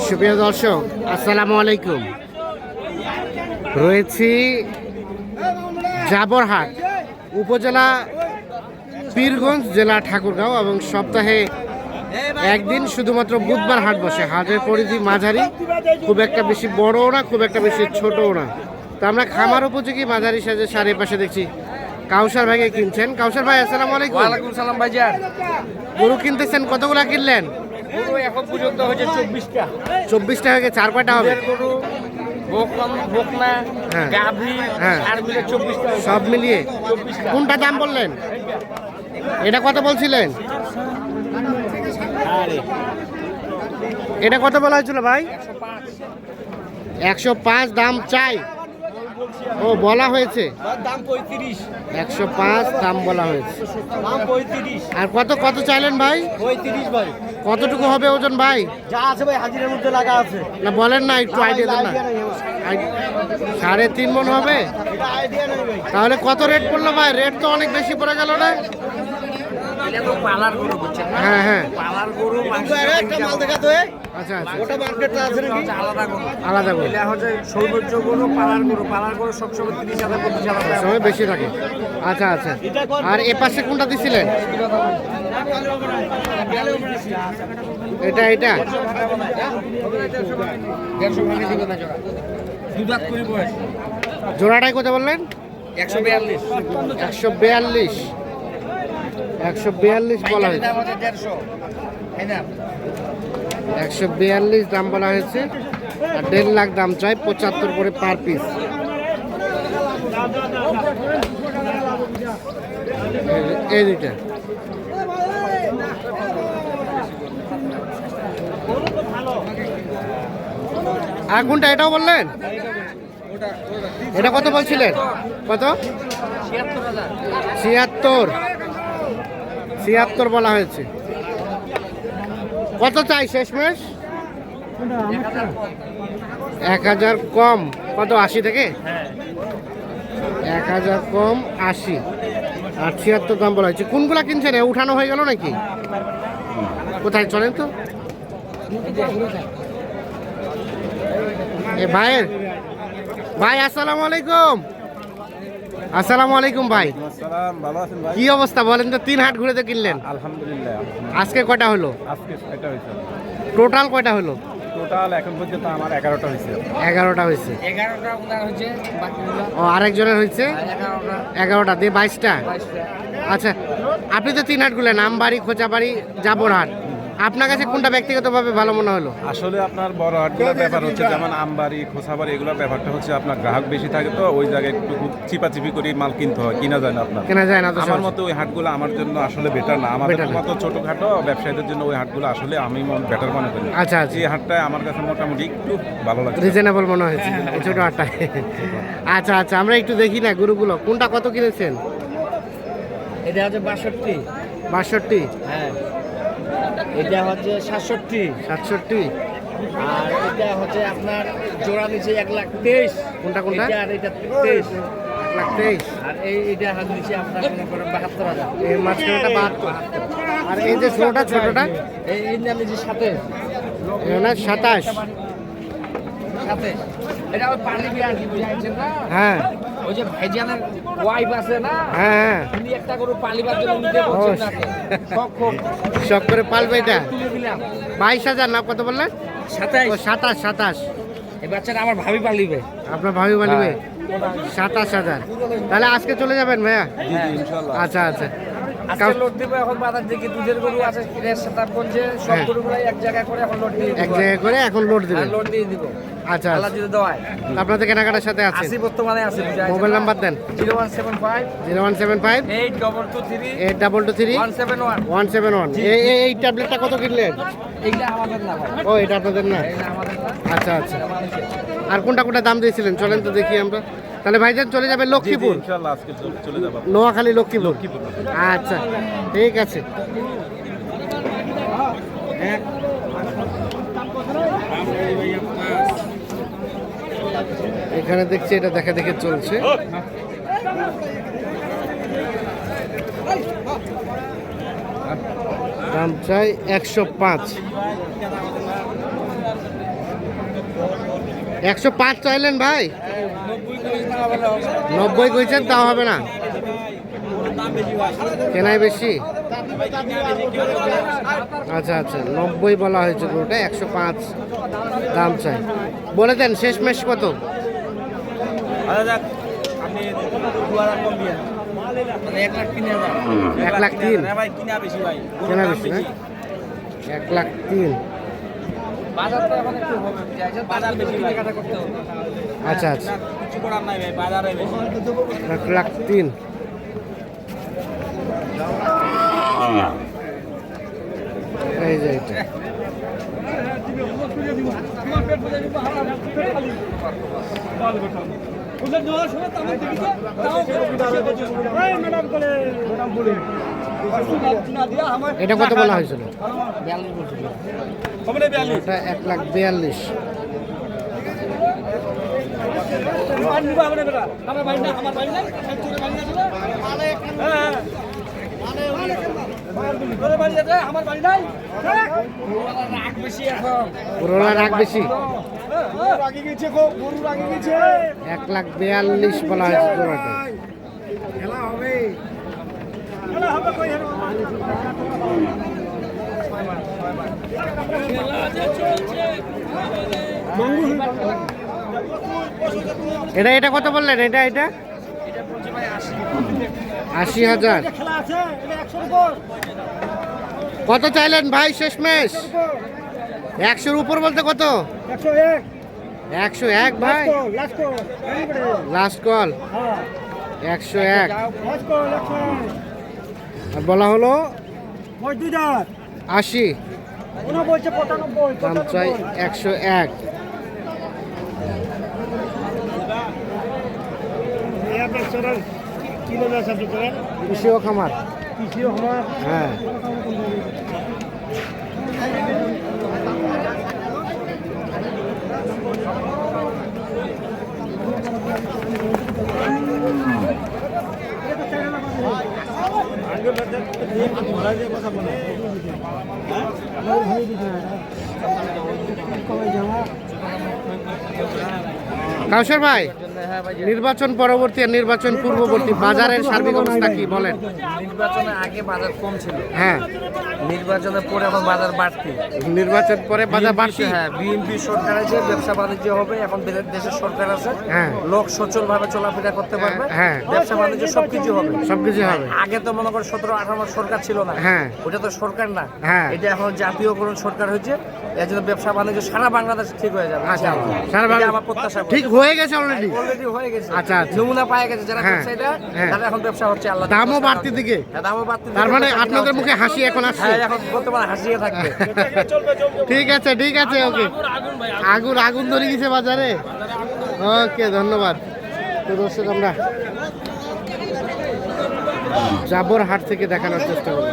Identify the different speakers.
Speaker 1: সুপ্রিয় দর্শক, আসসালামু আলাইকুম। রয়েছি জাবরহাট উপজেলা, পীরগঞ্জ জেলা, ঠাকুরগাঁও, এবং সপ্তাহে একদিন শুধুমাত্র বুধবার হাট বসে। হাটের পরিধি মাঝারি, খুব একটা বেশি বড়ও না, খুব একটা বেশি ছোটও না। তো আমরা খামার উপযোগী মাঝারি সাজে সারের পাশে দেখছি কাউসার ভাইকে কিনছেন। কাউসার ভাই, আসসালামু আলাইকুম।
Speaker 2: ওয়ালাইকুম সালাম ভাইজান।
Speaker 1: গরু কিনতেছেন, কতগুলা কিনলেন?
Speaker 2: গরু এখন পর্যন্ত হয়েছে 24টা।
Speaker 1: 24টা হয়ে গেছে, আর কয়টা হবে?
Speaker 2: গরু বকনা
Speaker 1: হ্যাঁ।
Speaker 2: গাভী
Speaker 1: হ্যাঁ।
Speaker 2: আর মিলে 24টা।
Speaker 1: সব মিলিয়ে
Speaker 2: 24টা।
Speaker 1: কোনটা দাম বললেন? এটা কত বলছিলেন? এটা কত বলা হয়েছিল ভাই? 105 দাম চাই। ও, বলা হয়েছে
Speaker 2: দাম 35।
Speaker 1: 105 দাম বলা হয়েছে।
Speaker 2: দাম 35।
Speaker 1: আর কত কত চাইলেন ভাই?
Speaker 2: 35 ভাই।
Speaker 1: কতটুকু হবে ওজন ভাই?
Speaker 2: যা আছে ভাই হাজিরের মধ্যে লাগা আছে।
Speaker 1: না বলেন না, একটু আইডিয়া দেন না। 3.5 মণ হবে?
Speaker 2: এটা আইডিয়া নাই ভাই।
Speaker 1: তাহলে কত রেট পড়লো ভাই? রেট তো অনেক বেশি পড়ে গেল না?
Speaker 2: এটা তো পালার গরু বুঝছেন না?
Speaker 1: হ্যাঁ হ্যাঁ,
Speaker 2: পালার গরু মাংস একটা মাল দেখাতো
Speaker 1: আচ্ছা আচ্ছা,
Speaker 2: ওটা মার্কেটটা আছে নাকি আলাদা গরু।
Speaker 1: আলাদা করে
Speaker 2: এটা হচ্ছে সৌন্দর্য গরু, পালার গরু সবসময় 30,000 35,000 টাকা।
Speaker 1: সময় বেশি থাকে। আচ্ছা আচ্ছা, আর এ পাশে কোনটা দিছিলেন? এটা এটা
Speaker 2: 150 ভাঙে দিবে না জোড়া। দুধাত করে বয়স
Speaker 1: জোড়াটাই কত বললেন?
Speaker 2: 142।
Speaker 1: 142 142 বলা হয়েছে।
Speaker 2: দাম হচ্ছে 150। তাই না?
Speaker 1: 142 দাম বলা হয়েছে, আর 1.5 লাখ দাম চাই, 75 করে পার পিস। এই দুইটা আর কোনটা? এটাও বললেন? এটা কত বলছিলেন? কত? 76 76 বলা হয়েছে। কত চাই শেষমেশ? 1000 কম। কত, 80 থেকে? 1000 কম 80, আর 76 দাম বলা হয়েছে। কোনগুলা কিনছেন? উঠানো হয়ে গেল নাকি? কোথায় চলেন তো? এ ভাইয়ের ভাই, আসসালামু আলাইকুম। আসসালামু আলাইকুম ভাই,
Speaker 3: আসসালাম, ভালো আছেন ভাই?
Speaker 1: কি অবস্থা বলেন তো? 3 হাট ঘুরে তো কিনলেন।
Speaker 3: আলহামদুলিল্লাহ।
Speaker 1: আজকে কয়টা হলো?
Speaker 3: আজকে এটা হয়েছে
Speaker 1: টোটাল কয়টা হলো?
Speaker 3: টোটাল এখন পর্যন্ত আমার 11টা হয়েছে।
Speaker 1: 11টা হয়েছে।
Speaker 2: 11টা উনার হচ্ছে, বাকিগুলো
Speaker 1: ও, আরেকজনের হয়েছে
Speaker 2: 11টা
Speaker 1: 11টা দিয়ে 22টা।
Speaker 2: 22টা।
Speaker 1: আচ্ছা, আপনি তো 3 হাট ঘুরলেন, আমবাড়ি, খোঁচাবাড়ি, জাবরহাট। আপনার কাছে কোনটা ব্যক্তিগতভাবে ভালো মনে হলো?
Speaker 3: আসলে আপনার বড় হাটগুলোর ব্যাপার হচ্ছে যেমন আমবাড়ি, খোসাবাড়ি, এগুলোর ব্যাপারটা হচ্ছে আপনার গ্রাহক বেশি থাকে, তো ওই জায়গায় একটু চিপাচিপি করে মাল কিনতে হয়, কিনা যায় না আপনার।
Speaker 1: কেনা যায় না তো
Speaker 3: আমার
Speaker 1: সহজে।
Speaker 3: মতো ওই হাটগুলো আমার জন্য আসলে বেটার না। আমাদের
Speaker 1: Better না।
Speaker 3: মতো ছোটখাটো ব্যবসায়ীদের জন্য ওই হাটগুলো আসলে আমি বেটার মনে করি।
Speaker 1: আচ্ছা আচ্ছা,
Speaker 3: এই হাটটায় আমার কাছে মোটামুটি একটু ভালো লাগছে।
Speaker 1: রিজনেবল মনে হয়েছে এই ছোট হাটটা। আচ্ছা আচ্ছা, আমরা একটু দেখি না গরুগুলো, কোনটা কত কিনেছেন?
Speaker 2: এটা হচ্ছে 62।
Speaker 1: 62,
Speaker 2: হ্যাঁ, এটা হচ্ছে 67।
Speaker 1: 67,
Speaker 2: আর এটা হচ্ছে আপনার জোড়া নিচে 1,23,000।
Speaker 1: কোনটা কোনটা?
Speaker 2: এটা আর এটা 23।
Speaker 1: 1,23,000,
Speaker 2: আর এইটা হাত নিচে আপনার মনে করেন 72,000।
Speaker 1: এর মাঝখানেটা 72, আর এই যে ছোটটা ছোটটা
Speaker 2: এই নাম নিচে 27।
Speaker 1: না 27।
Speaker 2: সাথে এটা ওই পানি বিয়ার কি বুঝাইছেন না?
Speaker 1: হ্যাঁ
Speaker 2: ওই যে ভাইজানের ওয়াইফ আছে না,
Speaker 1: হ্যাঁ,
Speaker 2: তিনি একটা গরু পালিবার জন্য নিতে বলছেন তাকে। শখ হোক,
Speaker 1: শখ করে পালবে এটা।
Speaker 2: তুলে দিলাম
Speaker 1: 22,000 না কত বললেন?
Speaker 2: 27।
Speaker 1: ও, 27।
Speaker 2: এই বাচ্চাটা আমার ভাবি পালিবে।
Speaker 1: আপনার ভাবি বানিবে 27,000। তাহলে আজকে চলে যাবেন ভাইয়া?
Speaker 3: জি জি, ইনশাআল্লাহ।
Speaker 1: আচ্ছা আচ্ছা,
Speaker 2: আজকে লোড দিব। এখন বাজার দিকে দুধের গরু আছে সেতাবগঞ্জে, সব
Speaker 1: হ্যাঁ।
Speaker 2: গরুগুলাই এক জায়গায় করে এখন লোড দিয়ে
Speaker 1: এক
Speaker 2: দিব।
Speaker 1: জায়গায় করে এখন লোড দিবেন।
Speaker 2: লোড দিয়ে দিব।
Speaker 1: আচ্ছা
Speaker 2: আল্লাহ
Speaker 1: আচ্ছা,
Speaker 2: যদি দেওয়ায়।
Speaker 1: আপনাদের কেনাকাটার সাথে আছে।
Speaker 2: আসি বর্তমানে আছে।
Speaker 1: মোবাইল নাম্বার দেন।
Speaker 2: 0175
Speaker 1: 0175
Speaker 2: 8223
Speaker 1: 8223
Speaker 2: 171।
Speaker 1: 171। এই ট্যাবলেটটা কত কিনলেন?
Speaker 2: এইটা আমাদের না ভাই,
Speaker 1: ও, এটা আপনাদের না?
Speaker 2: এটা আমাদের না।
Speaker 1: আচ্ছা আচ্ছা, আর কোনটা কোনটা দাম দিয়েছিলেন চলেন তো দেখি আমরা। তাহলে ভাইজান চলে যাবে
Speaker 3: জি জি,
Speaker 1: লক্ষ্মীপুর,
Speaker 3: ইনশাআল্লাহ আজকে চলে যাব।
Speaker 1: নোয়াখালী, লক্ষ্মীপুর। আচ্ছা ঠিক আছে। এখানে দেখছি এটা দেখা দেখে চলছে। দাম চাই 105। 105 চাইলেন ভাই, 90 কইছেন তাও হবে না, কেনাই বেশি। আচ্ছা আচ্ছা, 90 বলা হয়েছে গরুটা, 105 দাম চাই। বলে দেন শেষমেশ কত? 1,03,000 কেনা বেশি না? 1,03,000।
Speaker 2: বাজারটা এখন একটু হবে, বাজার বেশি কেনাকাটা করতে হবে।
Speaker 1: আচ্ছা আচ্ছা,
Speaker 2: কিছু করার নাই ভাই, বাজারে বেশি।
Speaker 1: 1,03,000। এই যে এটা এটা কত বলা হয়েছিল? এটা 1,42,000। পুরোলা রাগ বেশি, 1,42,000 বলা হয়েছে জোড়াটা। এটা এটা কত বললেন? এটা এটা 80,000। কত চাইলেন ভাই শেষমেশ? 100-র উপর বলতে কত? 101 ভাই, লাস্ট কল 101। আর বলা হলো 80, দাম চাই 101। কৃষিও খামার, হ্যাঁ। কাউসার ভাই, নির্বাচন পরবর্তী আর নির্বাচন পূর্ববর্তী বাজারের সার্বিক অবস্থা কি বলেন?
Speaker 2: নির্বাচনের আগে বাজার কম ছিল,
Speaker 1: হ্যাঁ।
Speaker 2: নির্বাচনের পরে এখন বাজার বাড়তি।
Speaker 1: নির্বাচন পরে বাজার বাড়তি,
Speaker 2: হ্যাঁ। বিএনপি সরকার আছে, ব্যবসা বাণিজ্য হবে, এখন দেশের সরকার আছে,
Speaker 1: হ্যাঁ।
Speaker 2: লোক সচল ভাবে চলাফেরা করতে পারবে,
Speaker 1: হ্যাঁ।
Speaker 2: ব্যবসা বাণিজ্য সবকিছু হবে,
Speaker 1: সবকিছু হবে।
Speaker 2: আগে তো মনে করো 17-18 সরকার ছিল না,
Speaker 1: হ্যাঁ।
Speaker 2: ওটা তো সরকার না,
Speaker 1: হ্যাঁ।
Speaker 2: এটা এখন জাতীয়করণ সরকার হয়েছে, এর জন্য ব্যবসা বাণিজ্য সারা বাংলাদেশ ঠিক হয়ে যাবে।
Speaker 1: আচ্ছা,
Speaker 2: সারা বাংলাদেশ আমার প্রত্যাশা।
Speaker 1: ঠিক হয়ে গেছে অলরেডি,
Speaker 2: অলরেডি হয়ে গেছে।
Speaker 1: আচ্ছা আচ্ছা,
Speaker 2: নমুনা পাওয়া গেছে যারা
Speaker 1: হ্যাঁ,
Speaker 2: ব্যবসায়ীরা,
Speaker 1: হ্যাঁ।
Speaker 2: তারা এখন ব্যবসা হচ্ছে, আল্লাহ
Speaker 1: দামও বাড়তি দিকে,
Speaker 2: দামও বাড়তি।
Speaker 1: তার মানে আপনাদের মুখে হাসি এখন আসছে।
Speaker 2: হ্যাঁ, এখন বর্তমানে হাসিয়ে থাকবে।
Speaker 1: ঠিক আছে ঠিক আছে, ওকে। আগুন আগুন ধরে গেছে বাজারে। ওকে, ধন্যবাদ। তো দর্শক, আমরা জাবর হাট থেকে দেখানোর চেষ্টা করব।